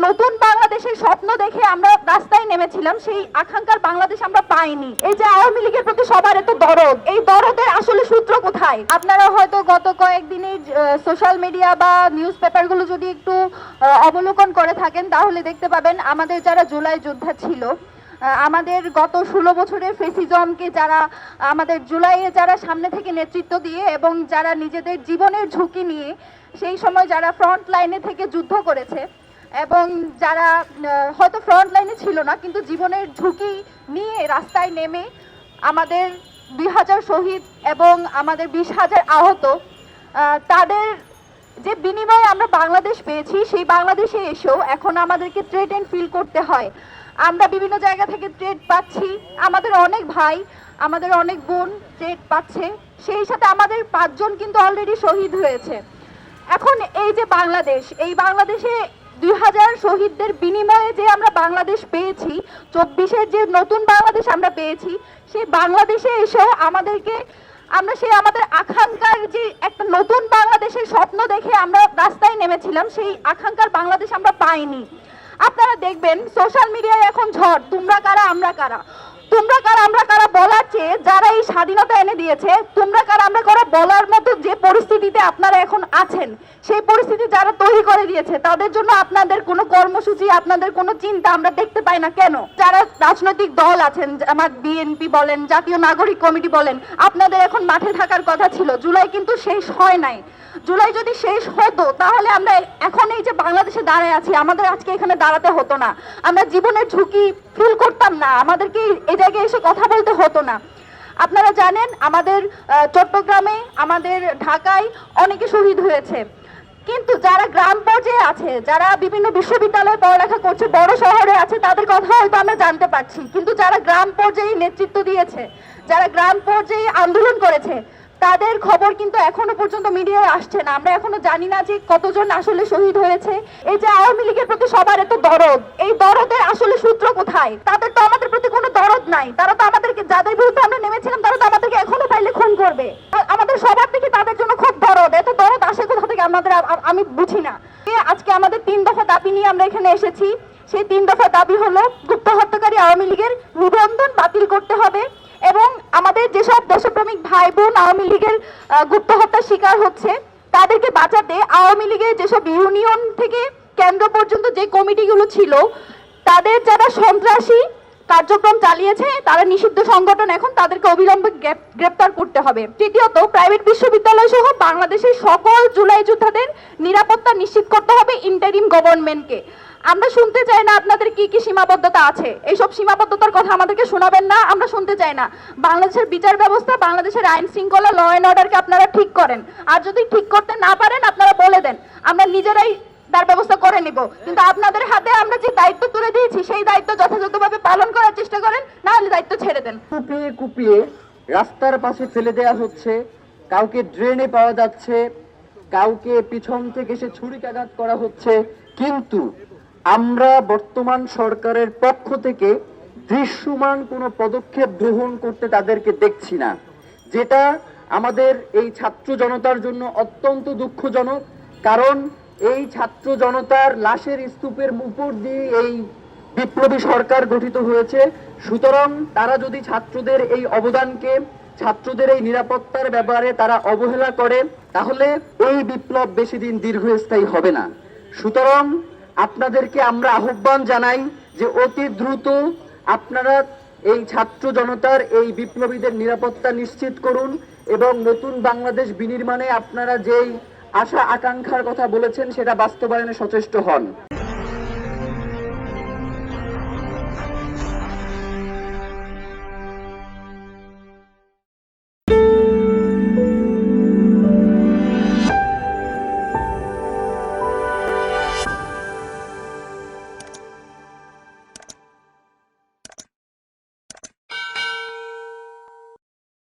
নতুন বাংলাদেশের স্বপ্ন দেখে আমরা রাস্তায় নেমেছিলাম, সেই আকাঙ্ক্ষার বাংলাদেশ আমরা পাইনি। এই যে আওয়ামী লীগের প্রতি সবার এত দরদ, এই দরদের আসলে সূত্র কোথায়? আপনারা হয়তো গত কয়েকদিনের সোশ্যাল মিডিয়া বা নিউজ পেপারগুলো যদি একটু অবলোকন করে থাকেন তাহলে দেখতে পাবেন আমাদের যারা জুলাই যোদ্ধা ছিল, আমাদের গত 16 বছরের ফেসিজমকে যারা আমাদের জুলাইয়ে যারা সামনে থেকে নেতৃত্ব দিয়ে এবং যারা নিজেদের জীবনের ঝুঁকি নিয়ে সেই সময় যারা ফ্রন্ট লাইনে থেকে যুদ্ধ করেছে এবং যারা হয়তো ফ্রন্ট লাইনে ছিল না কিন্তু জীবনের ঝুঁকি নিয়ে রাস্তায় নেমে আমাদের 2000 শহীদ এবং আমাদের 20,000 আহত, তাদের যে বিনিময়ে আমরা বাংলাদেশ পেয়েছি, সেই বাংলাদেশে এসেও এখন আমাদেরকে থ্রেটেন ফিল করতে হয়। আমরা বিভিন্ন জায়গা থেকে থ্রেট পাচ্ছি, আমাদের অনেক ভাই আমাদের অনেক বোন থ্রেট পাচ্ছে, সেই সাথে আমাদের 5 জন কিন্তু অলরেডি শহীদ হয়েছে। এখন এই যে বাংলাদেশ, এই বাংলাদেশে 2000 শহীদদের বিনিময়ে যে আমরা বাংলাদেশ পেয়েছি, 24-এর যে নতুন বাংলাদেশ আমরা পেয়েছি, সেই বাংলাদেশে এসেও আমাদেরকে আমরা সেই আমাদের আকাঙ্ক্ষার যে একটা নতুন বাংলাদেশের স্বপ্ন দেখে আমরা রাস্তায় নেমেছিলাম, সেই আকাঙ্ক্ষার বাংলাদেশ আমরা পাইনি। আপনারা দেখবেন সোশ্যাল মিডিয়ায় এখন ঝড়, তোমরা কারা আমরা কারা, তোমরা কারা আমরা কারা বলার চেয়ে যারা এই স্বাধীনতা এনে দিয়েছে তোমরা কারা আমরা কারা বলার মতো যে পরিস্থিতিতে আপনারা এখন আছেন, সেই পরিস্থিতি যারা তৈরি করে দিয়েছে তাদের জন্য আপনাদের কোনো কর্মসূচি, আপনাদের কোনো চিন্তা আমরা দেখতে পাই না কেন? যারা রাজনৈতিক দল আছেন, আমার বিএনপি বলেন, জাতীয় নাগরিক কমিটি বলেন, আপনাদের এখন মাঠে থাকার কথা ছিল। জুলাই কিন্তু শেষ হয় নাই। জুলাই যদি শেষ হতো তাহলে আমরা এখন এই যে বাংলাদেশে দাঁড়ায় আছি, আমাদের আজকে এখানে দাঁড়াতে হতো না, আমরা জীবনের ঝুঁকি ফিল করতাম না, আমাদেরকে এই জায়গায় এসে কথা বলতে হতো না। আপনারা জানেন আমাদের চট্টগ্রামে, আমাদের ঢাকায় অনেকে শহীদ হয়েছে, কিন্তু যারা গ্রাম পর্যায়ে আছে, যারা বিভিন্ন বিশ্ববিদ্যালয়ে পড়ালেখা করছে, বড় শহরে আছে, তাদের কথা হয়তো আমরা জানতে পারছি, কিন্তু যারা গ্রাম পর্যায়ে নেতৃত্ব দিয়েছে, যারা গ্রাম পর্যায়ে আন্দোলন করেছে, তাদের খবর কিন্তু এখনো পর্যন্ত মিডিয়ায় আসছে না। আমরা এখনো জানি না যে কতজন আসলে শহীদ হয়েছে। এই যে আওয়ামী লীগের প্রতি সবার এত দরদ, এই দরদের আসলে সূত্র কোথায়? তাদের তো আমাদের প্রতি কোনো দরদ নাই। তারা তো আমাদেরকে, যাদের বিরুদ্ধে আমরা নেমেছিলাম, তারা তো আমাদেরকে এখনো পাইলে খুন করবে। আমাদের সবার থেকে তাদের জন্য খুব দরদ, এত দরদ আসে কোথা থেকে আমাদের, আমি বুঝি না। আজকে আমাদের 3 দফা দাবি নিয়ে আমরা এখানে এসেছি। সেই 3 দফা দাবি হলো, গুপ্ত হত্যাকারী আওয়ামী লীগের নিবন্ধন বাতিল করতে হবে এবং আমাদের যেসব দেশপ্রেমিক ভাই বোন আওয়ামী লীগের গুপ্ত হত্যার শিকার হচ্ছে তাদেরকে বাঁচাতে আওয়ামী লীগের যেসব ইউনিয়ন থেকে কেন্দ্র পর্যন্ত যে কমিটিগুলো ছিল, তাদের যারা সন্ত্রাসী কার্যক্রম চালিয়েছে, তারা নিষিদ্ধ সংগঠন, এখন তাদেরকে অবিলম্বে গ্রেপ্তার করতে হবে। তৃতীয়ত, প্রাইভেট বিশ্ববিদ্যালয় সহ বাংলাদেশের সকল জুলাই যোদ্ধাদের নিরাপত্তা নিশ্চিত করতে হবে ইন্টারিম গভর্নমেন্টকে। আমরা শুনতে চাই না আপনাদের কি কি সীমাবদ্ধতা আছে, এইসব সীমাবদ্ধতার কথা আমাদেরকে শোনাবেন না, আমরা শুনতে চাই না। বাংলাদেশের বিচার ব্যবস্থা, বাংলাদেশের আইন শৃঙ্খলা, ল অ্যান্ড অর্ডারকে আপনারা ঠিক করেন, আর যদি ঠিক করতে না পারেন আপনারা বলে দেন, আমরা নিজেরাই তার ব্যবস্থা করে নিব। কিন্তু আপনাদের হাতে আমরা যে দায়িত্ব তুলে দিয়েছি সেই দায়িত্ব যথাযথভাবে পালন করার চেষ্টা করেন, না হলে দায়িত্ব ছেড়ে দেন। কুপিয়ে কুপিয়ে রাস্তার পাশে ফেলে দেওয়া হচ্ছে, কাউকে ড্রেনে পাওয়া যাচ্ছে, কাউকে পিছন থেকে এসে ছুরিকাঘাত করা হচ্ছে, কিন্তু আমরা বর্তমান সরকারের পক্ষ থেকে দৃশ্যমান কোনো পদক্ষেপ গ্রহণ করতে তাদেরকে দেখছি না, যেটা আমাদের এই ছাত্র জনতার জন্য অত্যন্ত দুঃখজনক। কারণ এই ছাত্র জনতার লাশের স্তূপের উপর দিয়ে এই বিপ্লবী সরকার গঠিত হয়েছে। সুতরাং তারা যদি ছাত্রদের এই অবদানকে, ছাত্রদের এই নিরাপত্তার ব্যাপারে তারা অবহেলা করে, তাহলে এই বিপ্লব বেশি দিন দীর্ঘস্থায়ী হবে না। সুতরাং আপনাদেরকে আমরা আহ্বান জানাই যে অতি দ্রুত আপনারা এই ছাত্র জনতার এই বিপ্লবীদের নিরাপত্তা নিশ্চিত করুন এবং নতুন বাংলাদেশ বিনির্মাণে আপনারা যেই আশা আকাঙ্ক্ষার কথা বলেছেন সেটা বাস্তবায়নে সচেষ্ট হন।